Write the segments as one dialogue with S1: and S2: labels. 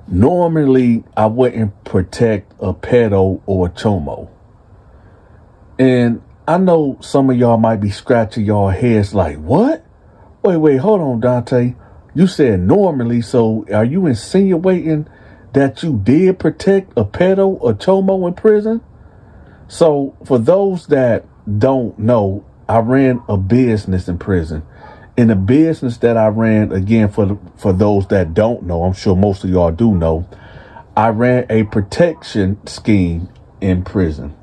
S1: Normally, I wouldn't protect a pedo or a chomo. And I know some of y'all might be scratching y'all heads like, what? Wait, hold on, Dante. You said normally, so are you insinuating that you did protect a pedo or chomo in prison? So for those that don't know, I ran a business in prison. In the business that I ran, again, for those that don't know, I'm sure most of y'all do know, I ran a protection scheme in prison.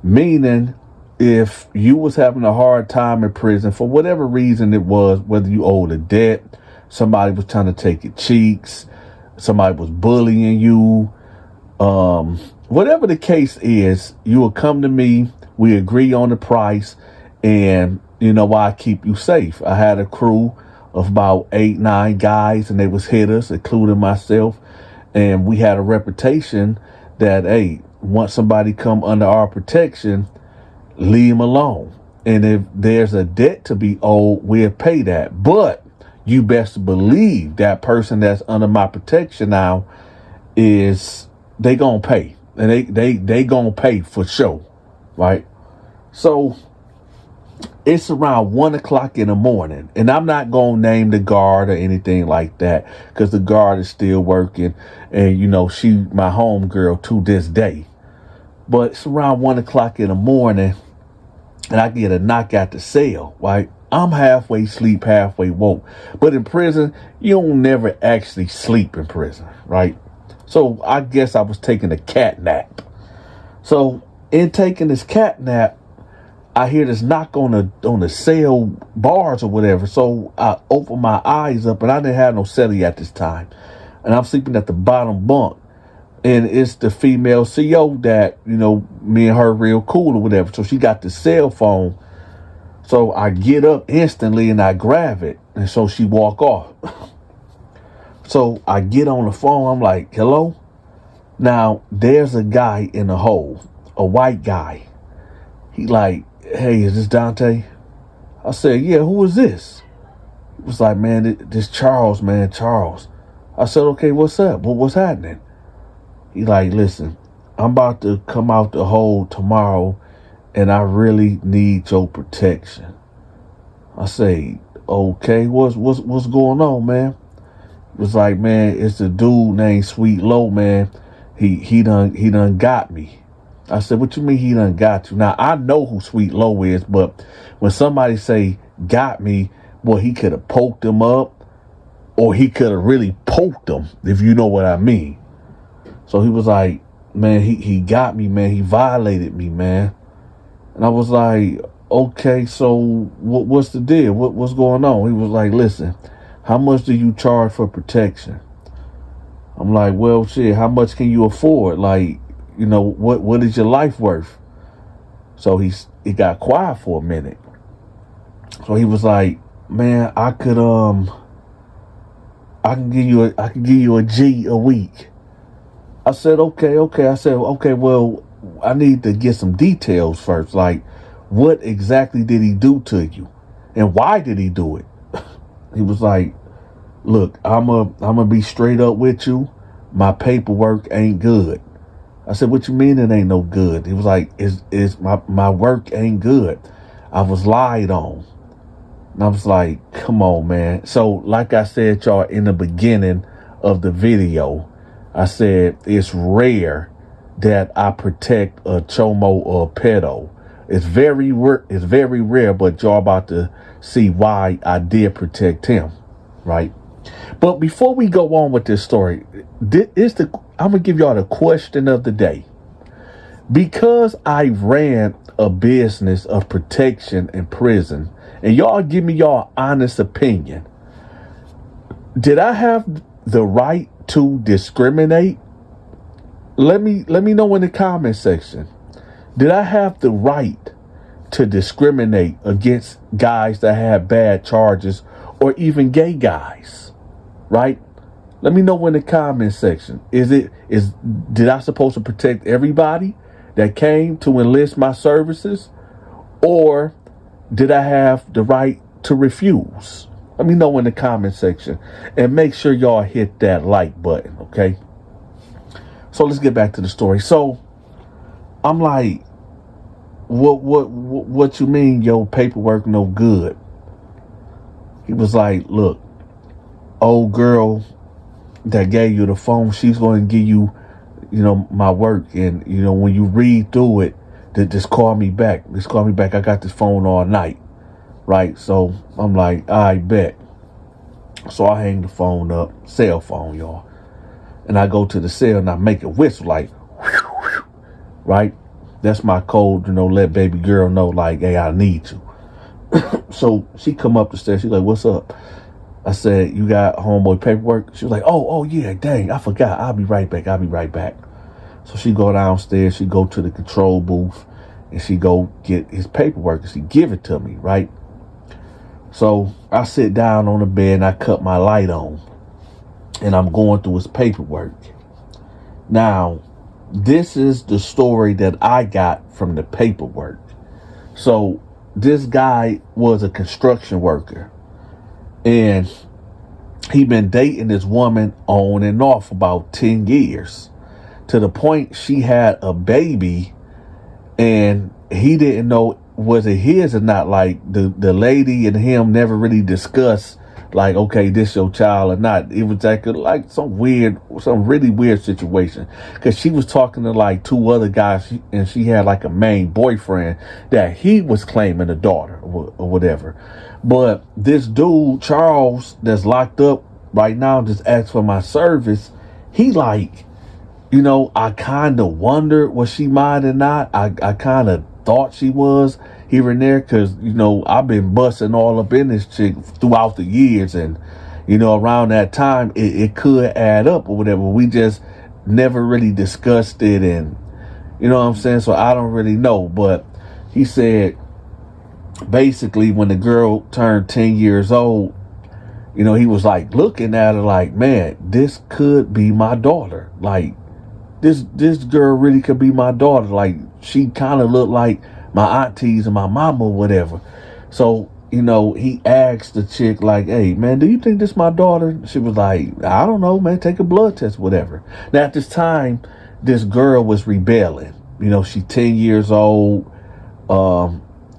S1: Meaning, if you was having a hard time in prison, for whatever reason it was, whether you owed a debt, somebody was trying to take your cheeks, somebody was bullying you, whatever the case is, you will come to me, we agree on the price, and you know why I keep you safe. I had a crew of about 8-9 guys, and they was hitters, including myself, and we had a reputation that, hey, once somebody come under our protection, leave them alone. And if there's a debt to be owed, we'll pay that. But you best believe that person that's under my protection now they gonna pay. And they gonna pay for sure. Right? So it's around 1 o'clock in the morning, and I'm not gonna name the guard or anything like that, because the guard is still working, and you know, she my home girl to this day. But it's around 1 o'clock in the morning, and I get a knock at the cell, right? I'm halfway asleep, halfway woke. But in prison, you don't never actually sleep in prison, right? So I guess I was taking a cat nap. So in taking this cat nap, I hear this knock on the cell bars or whatever. So I open my eyes up, and I didn't have no cellie at this time. And I'm sleeping at the bottom bunk. And it's the female CO that, you know, me and her real cool or whatever. So she got the cell phone. So I get up instantly and I grab it. And so she walk off. So I get on the phone. I'm like, hello? Now, there's a guy in the hole, a white guy. He like, hey, is this Dante? I said, yeah, who is this? He was like, man, this Charles, man, Charles. I said, okay, what's up? What's happening? He like, listen, I'm about to come out the hole tomorrow, and I really need your protection. I say, okay, what's going on, man? It was like, man, it's a dude named Sweet Low, man. He done got me. I said, what you mean he done got you? Now, I know who Sweet Low is, but when somebody say got me, well, he could have poked him up, or he could have really poked him, if you know what I mean. So he was like, man, he got me, man. He violated me, man. And I was like, okay, so what's the deal? What's going on? He was like, listen, how much do you charge for protection? I'm like, well, shit, how much can you afford? Like, you know, what is your life worth? So he got quiet for a minute. So he was like, man, I can give you a G a week. I said, okay. I said, okay, well, I need to get some details first. Like, what exactly did he do to you? And why did he do it? He was like, look, I'm gonna be straight up with you. My paperwork ain't good. I said, what you mean it ain't no good? He was like, it's my work ain't good. I was lied on. And I was like, come on, man. So like I said, y'all, in the beginning of the video, I said it's rare that I protect a chomo or a pedo. It's very rare, but y'all about to see why I did protect him, right? But before we go on with this story, I'm gonna give y'all the question of the day. Because I ran a business of protection in prison, and y'all give me y'all honest opinion, did I have the right to discriminate? Let me know in the comment section. Did I have the right to discriminate against guys that had bad charges, or even gay guys? Right? Let me know in the comment section. Did I supposed to protect everybody that came to enlist my services, or did I have the right to refuse? Let me know in the comment section, and make sure y'all hit that like button, okay? So let's get back to the story. So I'm like, what you mean your paperwork no good? He was like, look, old girl that gave you the phone, she's going to give you, my work. And, when you read through it, just call me back. Just call me back. I got this phone all night. Right. So I'm like, I bet. So I hang the phone up, cell phone, y'all. And I go to the cell and I make a whistle like, whew, whew, right? That's my code, let baby girl know like, hey, I need you. So she come up the stairs. She's like, what's up? I said, you got homeboy paperwork? She was like, oh, yeah, dang, I forgot. I'll be right back. So she go downstairs. She go to the control booth and she go get his paperwork and she give it to me, right? So I sit down on the bed and I cut my light on and I'm going through his paperwork. Now, this is the story that I got from the paperwork. So this guy was a construction worker and he been dating this woman on and off about 10 years to the point she had a baby and he didn't know was it his or not. Like the lady and him never really discussed like, okay, this your child or not. It was like some really weird situation because she was talking to like two other guys and she had like a main boyfriend that he was claiming a daughter or whatever. But this dude, Charles, that's locked up right now, just asked for my service. He like, I kind of wondered was she mine or not. I kind of thought she was here and there because, I've been busting all up in this chick throughout the years. And, around that time, it could add up or whatever. We just never really discussed it. And, you know what I'm saying? So I don't really know. But he said, basically, when the girl turned 10 years old, he was like looking at her like, man, this could be my daughter. Like, this girl really could be my daughter. Like, she kind of looked like my aunties and my mama or whatever. So, he asked the chick like, hey, man, do you think this my daughter? She was like, I don't know, man, take a blood test, whatever. Now, at this time, this girl was rebelling. She 10 years old.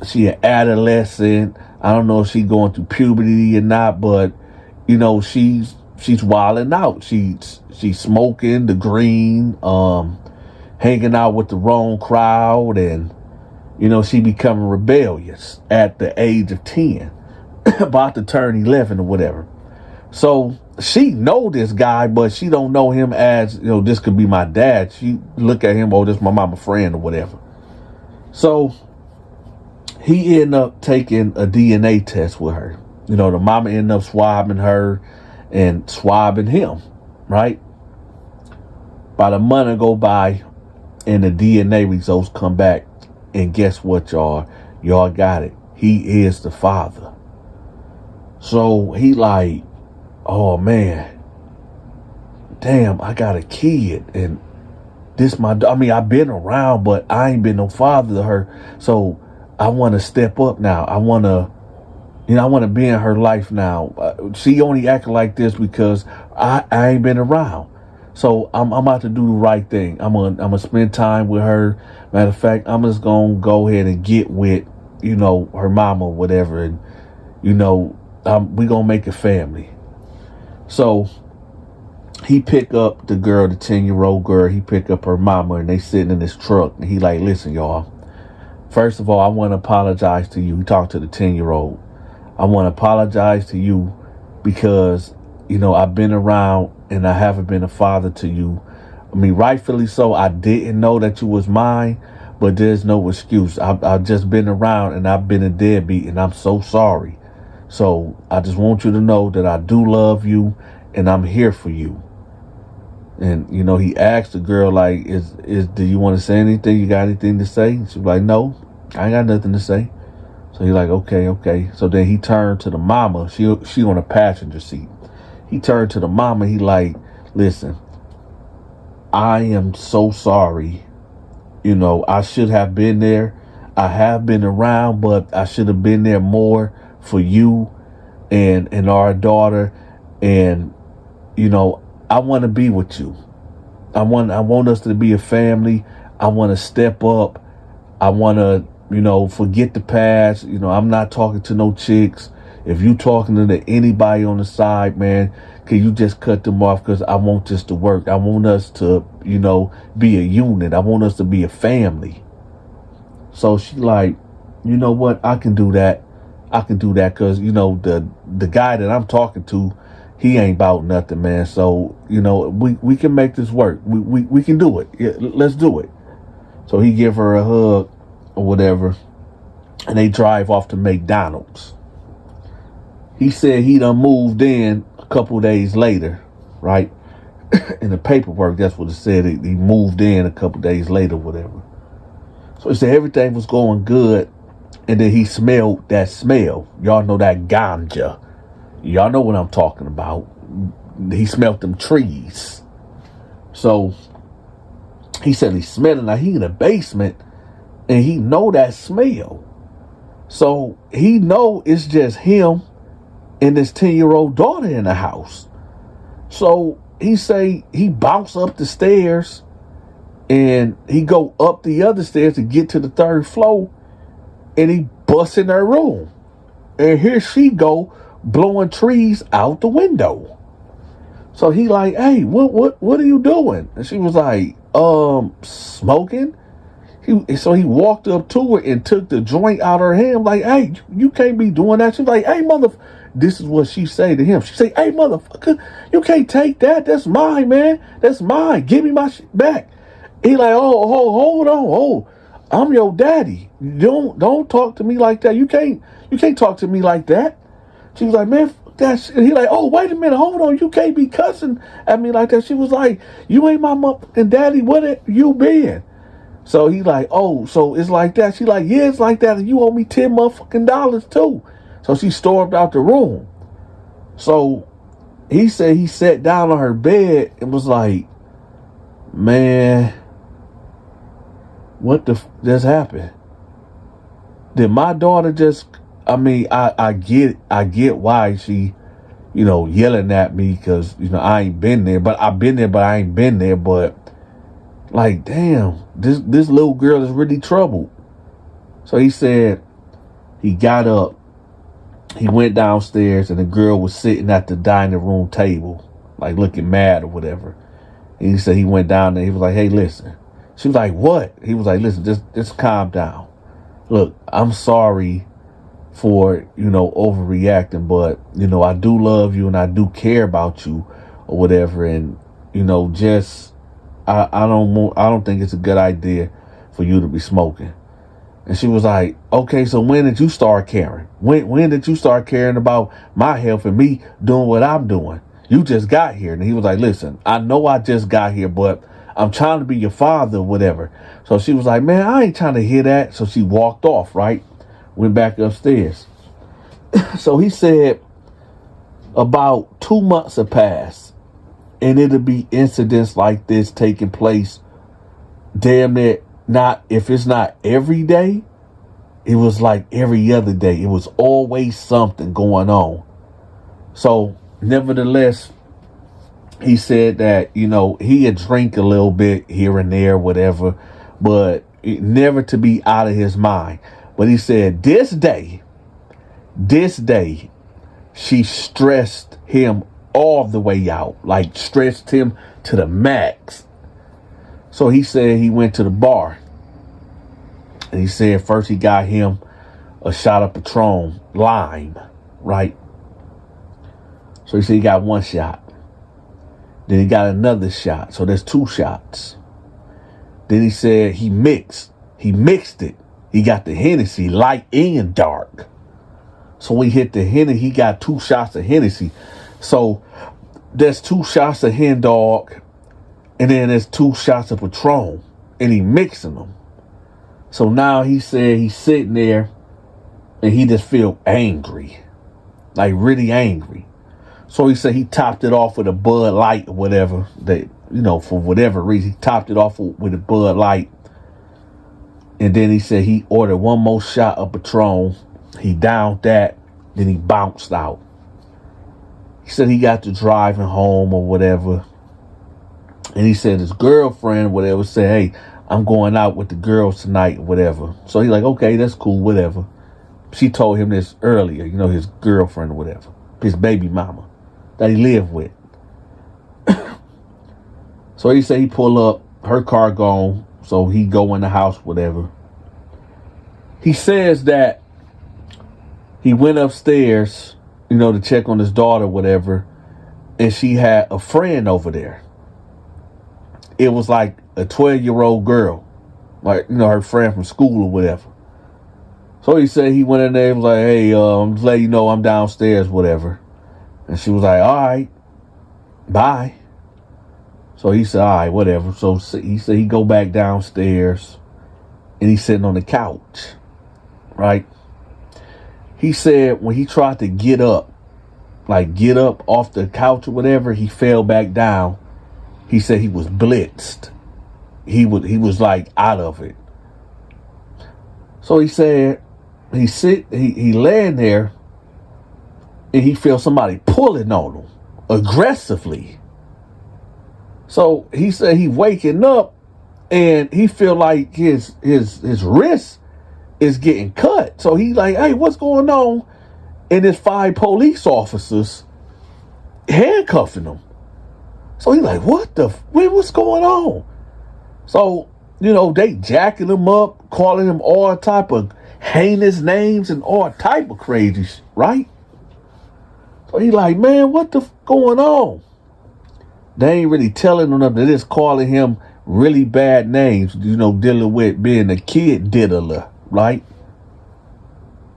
S1: She an adolescent. I don't know if she going through puberty or not, but, she's wilding out. She's smoking the green, hanging out with the wrong crowd, and she becoming rebellious at the age of 10, about to turn 11 or whatever. So she know this guy, but she don't know him as, this could be my dad. She look at him, oh, this my mama friend or whatever. So he ended up taking a DNA test with her. The mama ended up swabbing her and swabbing him, right? About a month go by and the DNA results come back. And guess what, y'all? Y'all got it. He is the father. So he like, oh man, damn, I got a kid. And this I've been around, but I ain't been no father to her. So I want to step up now. I want to be in her life now. She only acting like this because I ain't been around. So I'm about to do the right thing. I'm gonna spend time with her. Matter of fact, I'm just gonna go ahead and get with, her mama or whatever, and we gonna make a family. So he pick up the girl, the 10-year-old girl. He pick up her mama, and they sitting in his truck. And he like, listen, y'all. First of all, I want to apologize to you. He talked to the 10-year-old. I want to apologize to you because, I've been around and I haven't been a father to you. Rightfully so. I didn't know that you was mine, but there's no excuse. I've just been around and I've been a deadbeat and I'm so sorry. So I just want you to know that I do love you and I'm here for you. And, he asked the girl, like, do you want to say anything? You got anything to say? She was like, no, I ain't got nothing to say. So he like, okay. So then he turned to the mama. She on a passenger seat. He turned to the mama. He like, listen, I am so sorry. I should have been there. I have been around, but I should have been there more for you and our daughter. And, I want to be with you. I want us to be a family. I want to step up. I want to, forget the past. I'm not talking to no chicks. If you talking to anybody on the side, man, can you just cut them off? Because I want this to work. I want us to, be a unit. I want us to be a family. So she like, you know what? I can do that. I can do that because, the guy that I'm talking to, he ain't about nothing, man. So, we can make this work. We can do it. Yeah, let's do it. So he give her a hug or whatever, and they drive off to McDonald's. He said he done moved in a couple days later, right? In the paperwork, that's what it said. He moved in a couple days later, whatever. So he said everything was going good, and then he smelled that smell. Y'all know that ganja. Y'all know what I'm talking about. He smelled them trees. So he said he smelled it. Now he in the basement, and he know that smell. So he know it's just him and this 10-year-old daughter in the house. So he say he bounced up the stairs, and he go up the other stairs to get to the third floor, and he busts in her room. And here she go blowing trees out the window. So he like, hey, what are you doing? And she was like, smoking. So he walked up to her and took the joint out of her hand, like, hey, you can't be doing that. She's like, hey, this is what she say to him. She say, hey, motherfucker, you can't take that. That's mine, man. That's mine. Give me my shit back. He like, hold on. I'm your daddy. Don't talk to me like that. You can't talk to me like that. She was like, man, that's, and he like, oh, wait a minute, hold on, you can't be cussing at me like that. She was like, you ain't my motherfucking daddy, what have you been? So he like, oh, so it's like that. She like, yeah, it's like that, and you owe me $10 motherfucking dollars too. So she stormed out the room. So he said he sat down on her bed and was like, man, what the just happened? Did my daughter just, I get why she, yelling at me because, I ain't been there, but I've been there, but I ain't been there. But like, damn, this little girl is really troubled. So he said he got up, he went downstairs, and the girl was sitting at the dining room table, like looking mad or whatever. And he said he went down there. He was like, hey, listen. She was like, what? He was like, listen, just calm down. Look, I'm sorry for, overreacting, but, I do love you and I do care about you or whatever. And, just, I don't think it's a good idea for you to be smoking. And she was like, okay, so when did you start caring? When did you start caring about my health and me doing what I'm doing? You just got here. And he was like, listen, I know I just got here, but I'm trying to be your father or whatever. So she was like, man, I ain't trying to hear that. So she walked off, right? Went back upstairs. So he said about 2 months have passed, and it'll be incidents like this taking place damn near, not, if it's not every day, it was like every other day. It was always something going on. So nevertheless, he said that, he'd drink a little bit here and there, whatever, but never to be out of his mind. But he said this day, she stressed him all the way out, like stressed him to the max. So he said he went to the bar, and he said first he got him a shot of Patron lime, right? So he said he got 1 shot. Then he got another shot. So there's 2 shots. Then he said he mixed it. He got the Hennessy, light and dark. So when he hit the Hennessy, he got 2 shots of Hennessy. So there's 2 shots of Hen Dog, and then there's 2 shots of Patron, and he mixing them. So now he said he's sitting there, and he just feel angry, like really angry. So he said he topped it off with a Bud Light or whatever, that, for whatever reason, he topped it off with a Bud Light. And then he said he ordered 1 more shot of Patron. He downed that, then he bounced out. He said he got to driving home or whatever. And he said his girlfriend, whatever, said, hey, I'm going out with the girls tonight, whatever. So he's like, okay, that's cool, whatever. She told him this earlier, his girlfriend or whatever, his baby mama that he lived with. So he said he pull up, her car gone, so he go in the house, whatever. He says that he went upstairs, to check on his daughter, whatever, and she had a friend over there. It was like a 12-year-old girl, like, her friend from school or whatever. So he said he went in there and was like, hey, just let you know I'm downstairs, whatever. And she was like, all right, bye. So he said, all right, whatever. So he said he go back downstairs and he's sitting on the couch, right? He said when he tried to get up off the couch or whatever, he fell back down. He said he was blitzed. He was like out of it. So he said he laying there and he felt somebody pulling on him aggressively. So he said he waking up and he feel like his wrist is getting cut. So he like, hey, what's going on? And there's 5 police officers handcuffing him. So he like, what's going on? So, they jacking him up, calling him all type of heinous names and all type of crazy shit, right? So he like, man, what the going on? They ain't really telling him nothing. They're just calling him really bad names, dealing with being a kid diddler, right?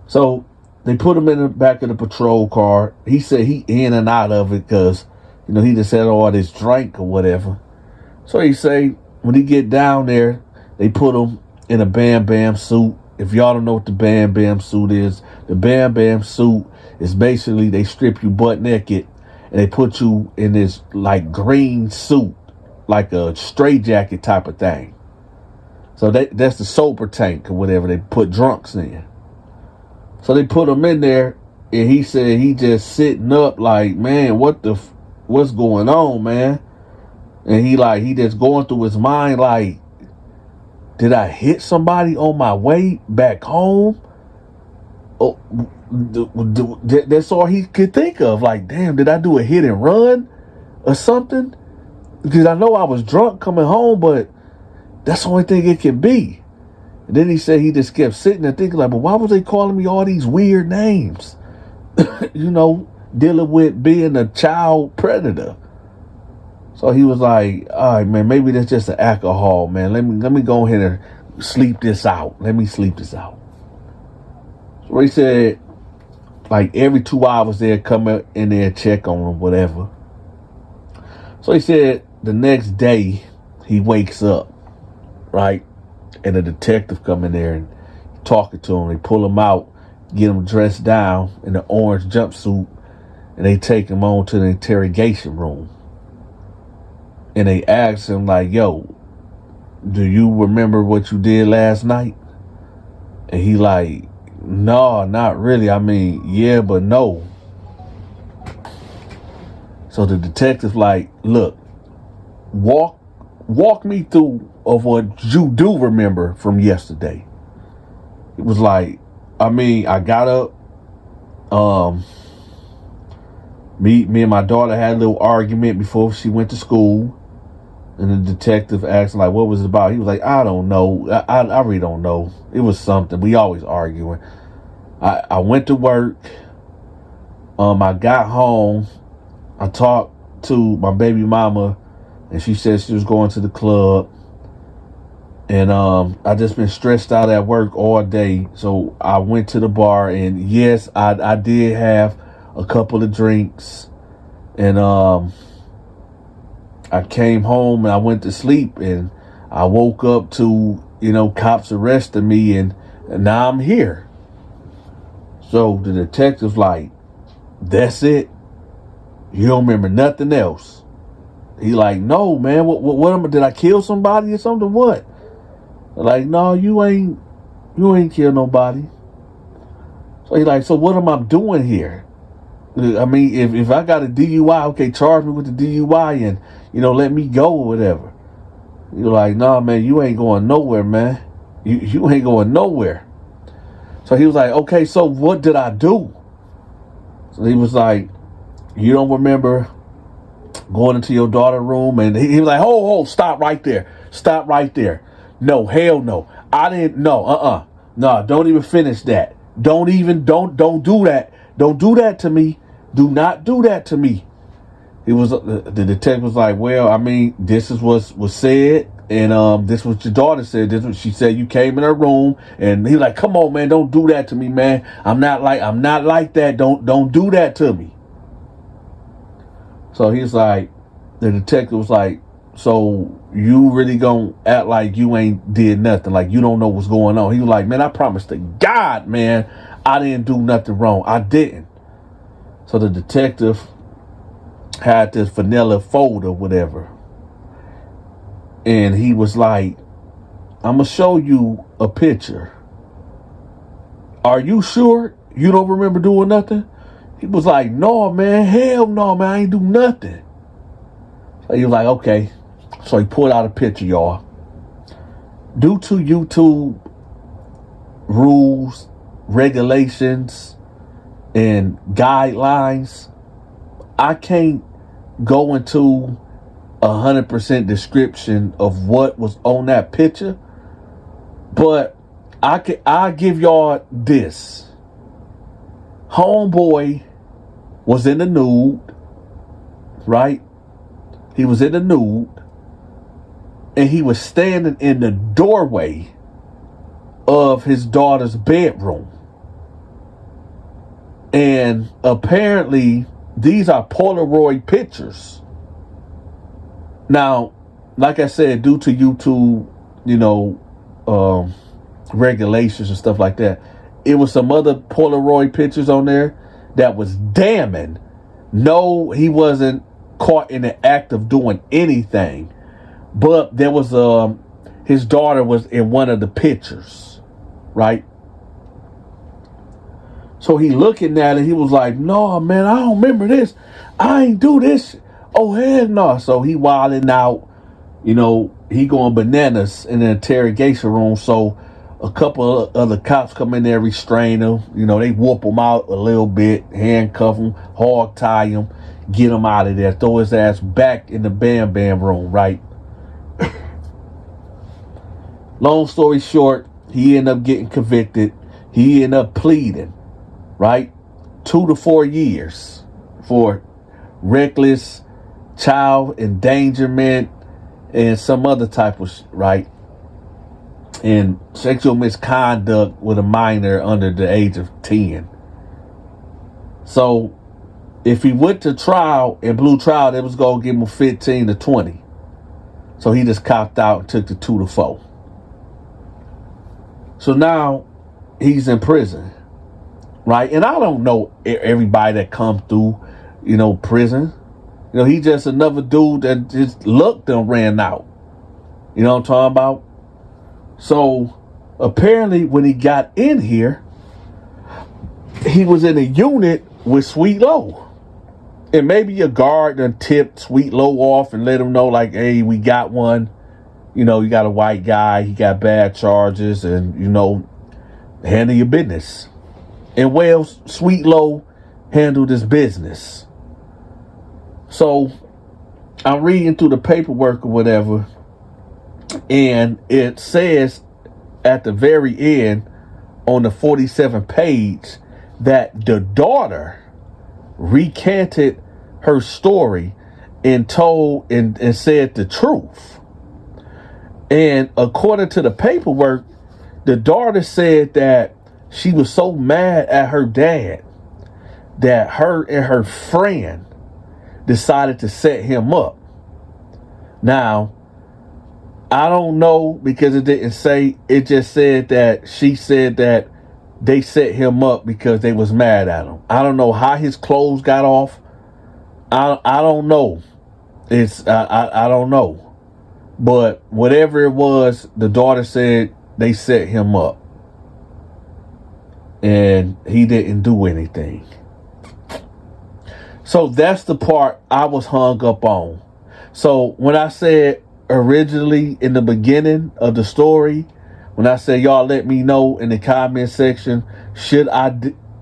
S1: So they put him in the back of the patrol car. He said he in and out of it because, he just had all this drink or whatever. So he say when he get down there, they put him in a Bam Bam suit. If y'all don't know what the Bam Bam suit is, the Bam Bam suit is basically they strip you butt naked and they put you in this like green suit, like a straitjacket type of thing. So that's the sober tank or whatever they put drunks in. So they put him in there and he said he just sitting up like, man, what's going on, man? And he just going through his mind like, did I hit somebody on my way back home? Oh, that's all he could think of. Like, damn, did I do a hit and run or something? Because I know I was drunk coming home, but that's the only thing it can be. And then he said he just kept sitting there thinking like, but why was they calling me all these weird names? Dealing with being a child predator. So he was like, all right, man, maybe that's just an alcohol, man. Let me go ahead and sleep this out. Let me sleep this out. So he said, like every 2 hours they'd come in there and check on him, whatever. So he said the next day he wakes up, right? And the detective come in there and talking to him. They pull him out, get him dressed down in the orange jumpsuit, and they take him on to the interrogation room. And they ask him like, yo, do you remember what you did last night? And he like, no, not really. I mean, yeah, but no. So the detective like, look, walk me through of what you do remember from yesterday. It was like, I mean, I got up. Me and my daughter had a little argument before she went to school. And the detective asked him, like, what was it about? He was like, I don't know. I really don't know. It was something. We always arguing. I went to work. I got home. I talked to my baby mama, and she said she was going to the club. And I just been stressed out at work all day. So I went to the bar, and yes, I did have a couple of drinks. And I came home and I went to sleep, and I woke up to, cops arresting me, and now I'm here. So the detective's like, that's it? You don't remember nothing else? He like, no, man, what did I kill somebody or something? What? Like, no, you ain't killed nobody. So he like, so what am I doing here? I mean, if I got a DUI, okay, charge me with the DUI and, let me go or whatever. You're like, nah, man, you ain't going nowhere, man. You ain't going nowhere. So he was like, okay, so what did I do? So he was like, you don't remember going into your daughter's room? And he was like, oh, stop right there. Stop right there. No, hell no. I didn't, no, no, don't even finish that. Don't do that. Don't do that to me. Do not do that to me. The detective was like, well, I mean, this is what was said. And this is what your daughter said. This is what she said. You came in her room, and he was like, come on, man, don't do that to me, man. I'm not like that. Don't do that to me. So he's like, the detective was like, so you really gonna act like you ain't did nothing, like you don't know what's going on? He was like, man, I promise to God, man, I didn't do nothing wrong. I didn't. So the detective had this vanilla folder, whatever. And he was like, I'm going to show you a picture. Are you sure you don't remember doing nothing? He was like, no, man. Hell no, man. I ain't do nothing. So he was like, okay. So he pulled out a picture, y'all. Due to YouTube rules, regulations, and guidelines, I can't go into 100% description of what was on that picture, but I give y'all this. Homeboy was in the nude, right? He was in the nude, and he was standing in the doorway of his daughter's bedroom. And apparently these are Polaroid pictures. Now, like I said, due to YouTube, regulations and stuff like that, it was some other Polaroid pictures on there that was damning. No, he wasn't caught in the act of doing anything, but there was his daughter was in one of the pictures, right? So he looking at it, he was like, no, man, I don't remember this. I ain't do this. Oh, hell no. So he wilding out, he going bananas in the interrogation room. So a couple of other cops come in there, restrain him. They whoop him out a little bit, handcuff him, hog tie him, get him out of there, throw his ass back in the bam room, right? Long story short, he ended up getting convicted. He ended up pleading, right? 2 to 4 years for reckless child endangerment and some other type of right, and sexual misconduct with a minor under the age of 10. So if he went to trial and blew trial, they was gonna give him 15 to 20. So he just copped out and took the 2 to 4. So now he's in prison, right? And I don't know everybody that come through, prison. He just another dude that just looked and ran out. You know what I'm talking about? So apparently when he got in here, he was in a unit with Sweet Low. And maybe a guard done tipped Sweet Low off and let him know, like, hey, we got one. You got a white guy. He got bad charges and, handle your business. And well, Sweet Low handled his business. So I'm reading through the paperwork or whatever, and it says at the very end on the 47th page that the daughter recanted her story and told and said the truth. And according to the paperwork, the daughter said that she was so mad at her dad that her and her friend decided to set him up. Now, I don't know because it didn't say, it just said that she said that they set him up because they was mad at him. I don't know how his clothes got off. I don't know. I don't know. But whatever it was, the daughter said they set him up. And he didn't do anything. So that's the part I was hung up on. So when I said originally in the beginning of the story, when I said y'all let me know in the comment section, should I,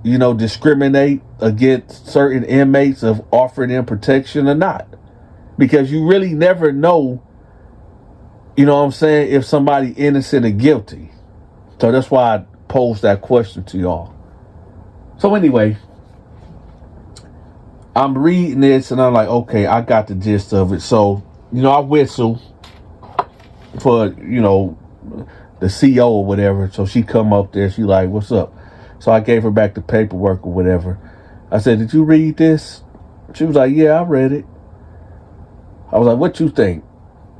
S1: discriminate against certain inmates of offering them protection or not? Because you really never know, you know what I'm saying, if somebody innocent or guilty. So that's why I posed that question to y'all. So anyway, I'm reading this and I'm like, okay, I got the gist of it. So, I whistle for, the CO or whatever. So she come up there. She like, what's up? So I gave her back the paperwork or whatever. I said, did you read this? She was like, yeah, I read it. I was like, what you think?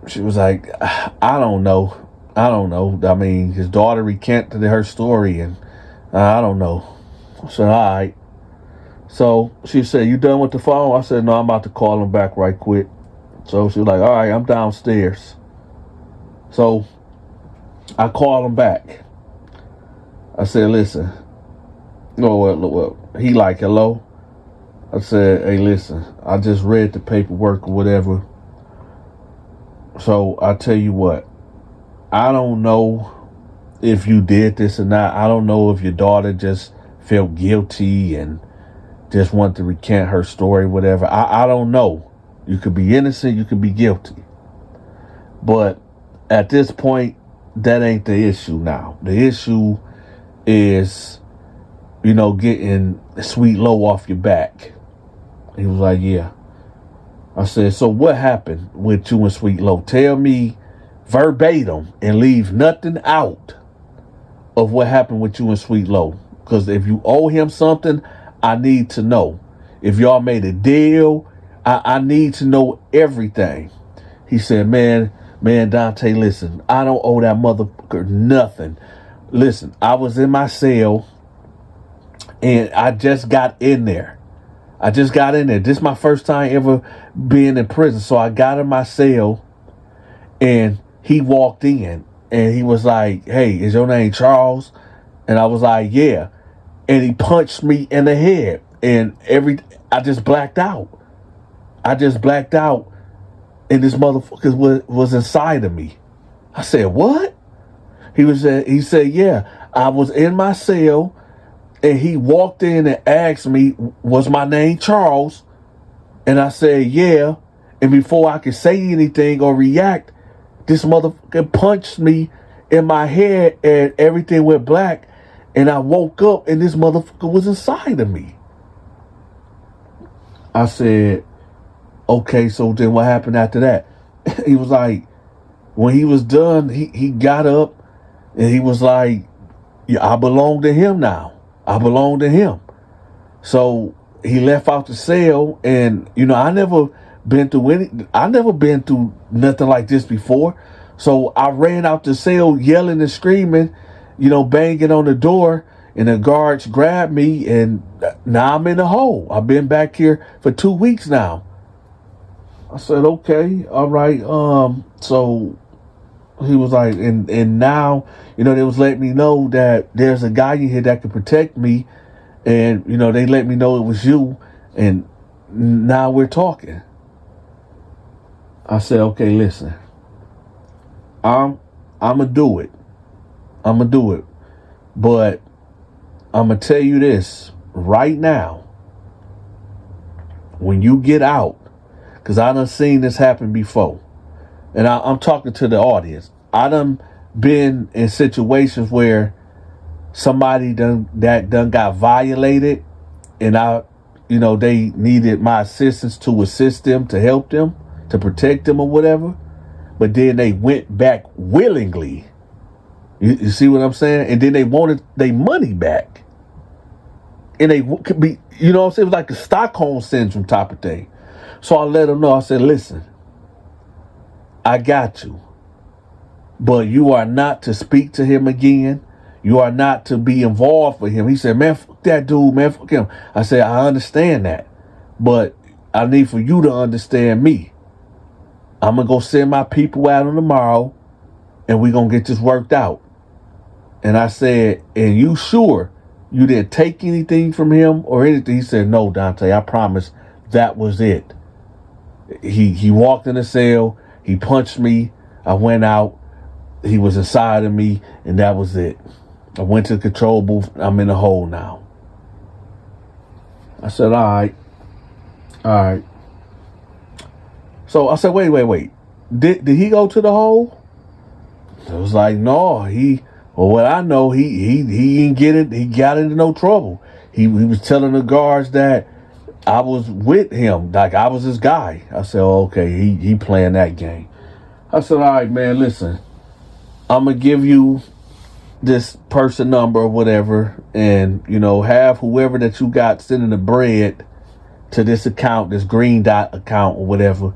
S1: She was like, I don't know. I mean, his daughter recanted her story and I don't know. I said, all right. So she said, you done with the phone? I said, no, I'm about to call him back right quick. So she was like, all right, I'm downstairs. So I called him back. I said, listen. He like, hello? I said, hey, listen, I just read the paperwork or whatever. So I tell you what, I don't know if you did this or not. I don't know if your daughter just felt guilty and just wanted to recant her story, whatever. I don't know. You could be innocent, you could be guilty. But at this point, that ain't the issue now. The issue is, getting Sweet Low off your back. He was like, yeah. I said, so what happened with you and Sweet Low? Tell me verbatim and leave nothing out of what happened with you and Sweet Low. Because if you owe him something, I need to know. If y'all made a deal, I need to know everything. He said, man, Donta, listen, I don't owe that motherfucker nothing. Listen, I was in my cell and I just got in there. This is my first time ever being in prison. So I got in my cell and he walked in and he was like, hey, is your name Charles? And I was like, yeah. And he punched me in the head and I just blacked out. And this motherfucker was inside of me. I said, what? He said, yeah, I was in my cell and he walked in and asked me, was my name Charles? And I said, yeah. And before I could say anything or react, this motherfucker punched me in my head and everything went black. And I woke up and this motherfucker was inside of me. I said, okay, so then what happened after that? He was like, when he was done, he got up and he was like, yeah, I belong to him now. I belong to him. So he left out the cell and, I never been through nothing like this before. So I ran out the cell yelling and screaming, banging on the door, and the guards grabbed me and now I'm in the hole. I've been back here for 2 weeks now. I said, okay, all right. So he was like, and now, they was letting me know that there's a guy in here that could protect me. And, they let me know it was you. And now we're talking. I said, okay, listen, I'm going to do it. But I'm going to tell you this right now. When you get out, because I done seen this happen before. And I'm talking to the audience. I done been in situations where somebody done got violated and they needed my assistance to assist them, to help them, to protect them or whatever. But then they went back willingly. You see what I'm saying? And then they wanted their money back. And they could be, it was like the Stockholm syndrome type of thing. So I let them know, I said, listen, I got you. But you are not to speak to him again. You are not to be involved with him. He said, man, fuck that dude, man, fuck him. I said, I understand that. But I need for you to understand me. I'm going to go send my people out on tomorrow and we're going to get this worked out. And I said, and you sure you didn't take anything from him or anything? He said, no, Donta, I promise that was it. He walked in the cell. He punched me. I went out. He was inside of me, and that was it. I went to the control booth. I'm in the hole now. I said, all right. So I said, wait. Did he go to the hole? It was like, no, what I know, he didn't get it. He got into no trouble. He was telling the guards that I was with him, like I was his guy. I said, oh, okay, he playing that game. I said, all right, man, listen, I'm going to give you this person number or whatever, and, have whoever that you got sending the bread to this account, this green dot account or whatever.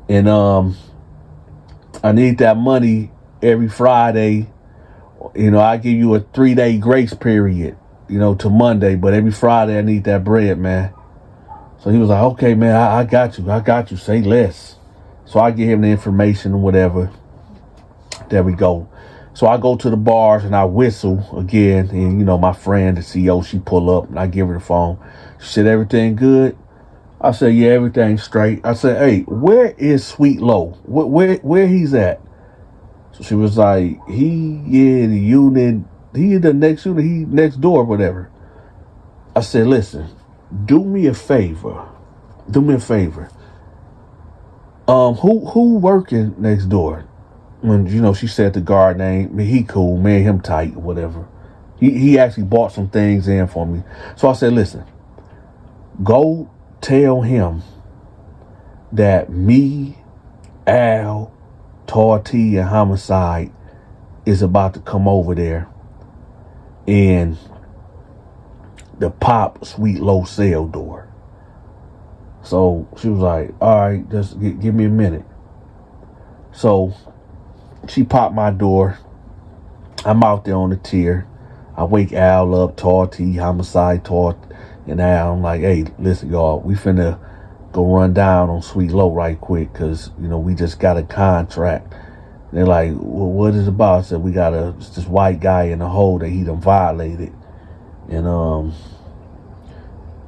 S1: And I need that money every Friday. I give you a 3-day grace period, to Monday, but every Friday I need that bread, man. So he was like, okay, man, I got you. Say less. So I give him the information or whatever. There we go. So I go to the bars and I whistle again. And, my friend, the CEO, she pull up and I give her the phone. She said, everything good? I said, yeah, everything's straight. I said, hey, where is Sweet Low? Where he's at? So she was like, he in the unit. He in the next unit. He next door, whatever. I said, listen, do me a favor. Who working next door? When, she said the guard name, he cool, me and him tight or whatever. He actually bought some things in for me. So I said, listen, go tell him that me, Al, Torty, and Homicide is about to come over there and the pop Sweet Low cell door. So she was like, all right, just give me a minute. So she popped my door. I'm out there on the tier. I wake Al up, Torty, Homicide, and Al. I'm like, hey, listen, y'all, we finna go run down on Sweet Low right quick because, we just got a contract. And they're like, well, what is it about? I said, we got this white guy in the hole that he done violated. And,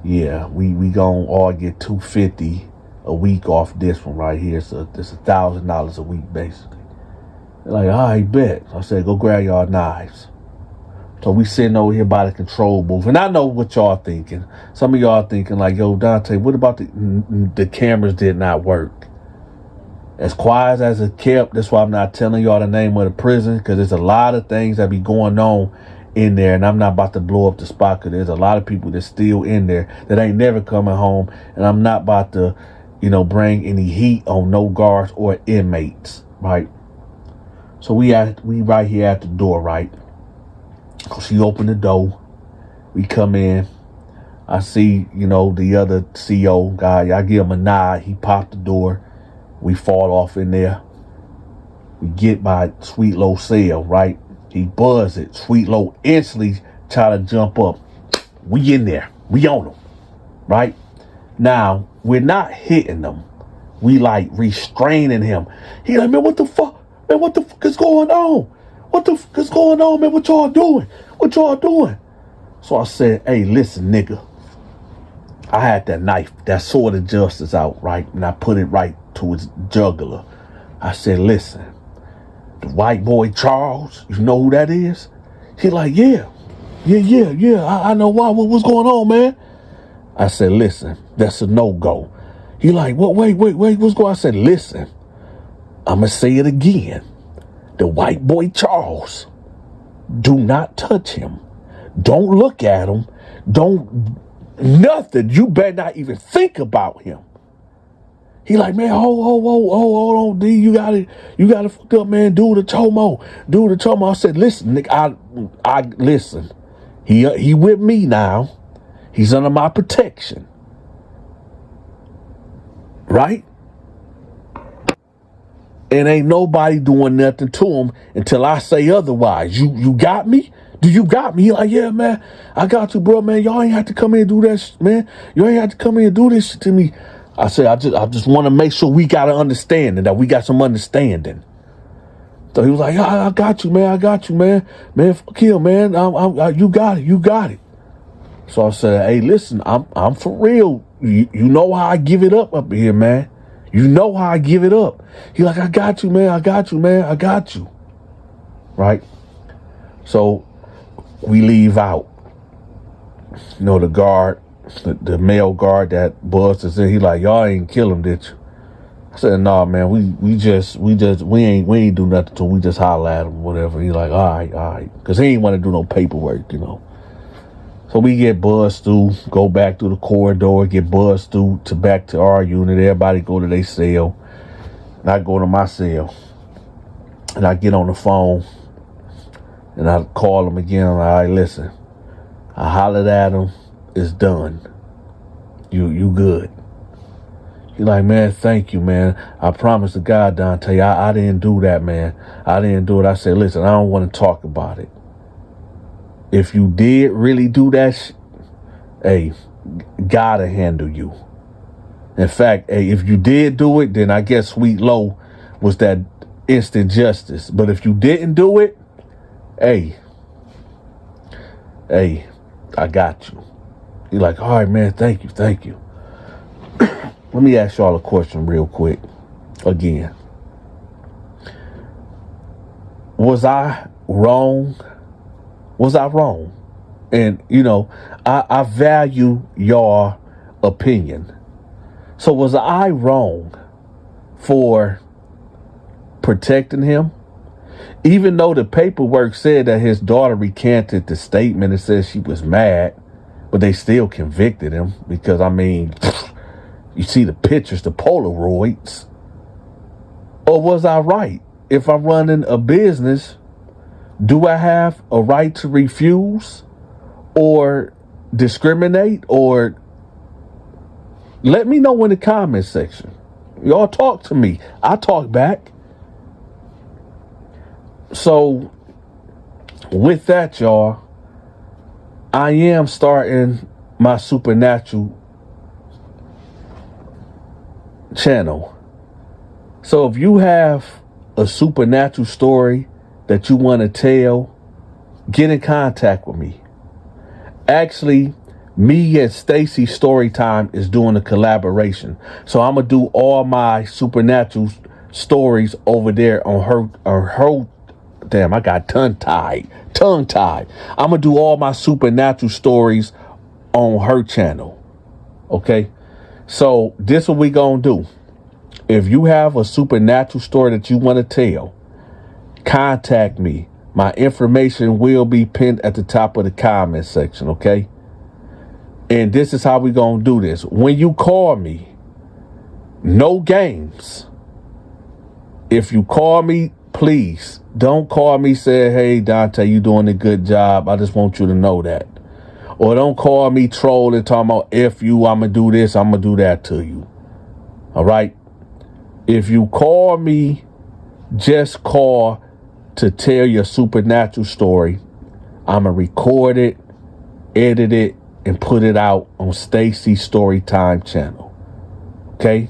S1: yeah, we gonna all get $250 a week off this one right here. So it's $1,000 a week, basically. They're like, all right, bet. I said, go grab y'all knives. So we sitting over here by the control booth. And I know what y'all thinking. Some of y'all thinking like, yo, Dante, what about the cameras did not work? As quiet as it kept, that's why I'm not telling y'all the name of the prison, because there's a lot of things that be going on in there, and I'm not about to blow up the spot because there's a lot of people that's still in there that ain't never coming home, and I'm not about to, bring any heat on no guards or inmates, right? So we right here at the door, right? She opened the door. We come in. I see, the other CO guy. I give him a nod. He popped the door. We fall off in there. We get by Sweet Low cell, right? He buzz it. Sweet Low instantly try to jump up. We in there. We on him, right? Now, we're not hitting them. We like restraining him. He like, man, what the fuck? Man, what the fuck is going on? What the fuck is going on, man? What y'all doing? What y'all doing? So I said, hey, listen, nigga. I had that knife, that sword of justice out, right? And I put it right to his jugular. I said, listen, the white boy Charles, you know who that is? He like, yeah. I know why. What's going on, man? I said, listen, that's a no-go. He like, what? Wait, what's going on? I said, listen, I'm going to say it again. The white boy Charles, do not touch him. Don't look at him. Don't, nothing. You better not even think about him. He like, man, hold on, D, you got it fucked up, man. Do the chomo. I said, listen, nigga, I listen. He with me now. He's under my protection. Right? And ain't nobody doing nothing to him until I say otherwise. You got me? Do you got me? He like, yeah, man, I got you, bro, man. Y'all ain't have to come in and do that shit, man. You ain't have to come in and do this shit to me. I said, I just want to make sure we got an understanding, that we got some understanding. So he was like, I got you, man. Man, fuck him, man. You got it. So I said, hey, listen, I'm for real. you know how I give it up here, man. You know how I give it up. He like, I got you, man. I got you, man. I got you. Right? So we leave out. You know, the guard, the male guard that buzzed us in, he like, y'all ain't kill him, did you? I said, nah, man, we ain't do nothing till we just holler at him, whatever. He like, all right. Because he ain't want to do no paperwork, you know. So we get buzzed through, go back through the corridor, get buzzed through back to our unit. Everybody go to their cell. And I go to my cell. And I get on the phone. And I call him again. All right, listen. I hollered at him. It's done. You good. He like, man, thank you, man. I promise to God, Donta, I didn't do that, man. I didn't do it. I said, listen, I don't want to talk about it. If you did really do that, hey, God'll handle you. In fact, hey, if you did do it, then I guess Sweet Low was that instant justice. But if you didn't do it, hey, I got you. You're like, all right, man, thank you. Let me ask y'all a question real quick. Again, was I wrong? Was I wrong? And, you know, I value your opinion. So was I wrong for protecting him? Even though the paperwork said that his daughter recanted the statement and said she was mad, but they still convicted him because, I mean, you see the pictures, the Polaroids. Or was I right? If I'm running a business, do I have a right to refuse or discriminate? Or let me know in the comment section. Y'all talk to me. I talk back. So with that, y'all, I am starting my supernatural channel. So if you have a supernatural story that you want to tell, get in contact with me. Actually, me and Stacy Storytime is doing a collaboration. So I'm going to do all my supernatural stories over there on her. Damn, I got tongue tied. I'm going to do all my supernatural stories on her channel. Okay? So this is what we going to do. If you have a supernatural story that you want to tell, contact me. My information will be pinned at the top of the comment section, okay? And this is how we going to do this. When you call me, no games. If you call me, please don't call me saying, hey, Donta, you doing a good job. I just want you to know that. Or don't call me trolling, talking about if you, I'm going to do this, I'm going to do that to you. All right? If you call me, just call to tell your supernatural story. I'm going to record it, edit it, and put it out on Stacy Storytime channel. Okay?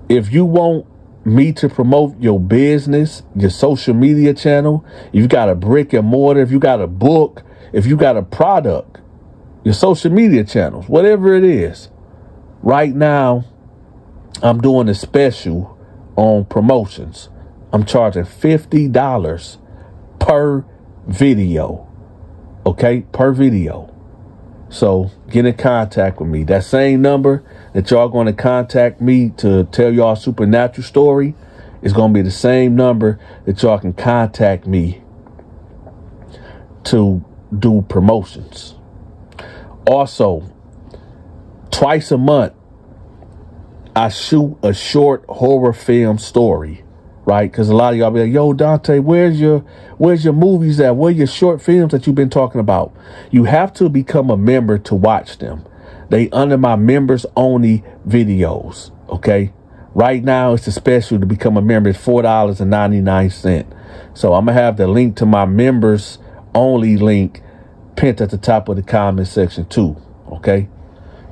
S1: If you want me to promote your business, your social media channel, if you got a brick and mortar, if you got a book, if you got a product, your social media channels, whatever it is. Right now, I'm doing a special on promotions. I'm charging $50 per video. Okay? Per video. So get in contact with me. That same number that y'all going to contact me to tell y'all supernatural story is going to be the same number that y'all can contact me to do promotions. Also, twice a month, I shoot a short horror film story, right? Because a lot of y'all be like, yo, Donta, where's your movies at? Where your short films that you've been talking about? You have to become a member to watch them. They under my members only videos, okay? Right now, it's a special to become a member. It's $4.99. So I'm going to have the link to my members only link pinned at the top of the comment section too, okay?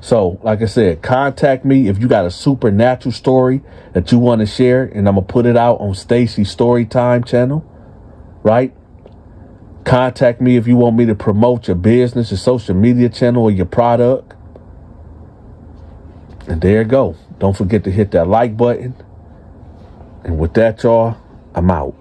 S1: So, like I said, contact me if you got a supernatural story that you want to share, and I'm going to put it out on Stacy's Storytime channel, right? Contact me if you want me to promote your business, your social media channel, or your product. And there you go. Don't forget to hit that like button. And with that, y'all, I'm out.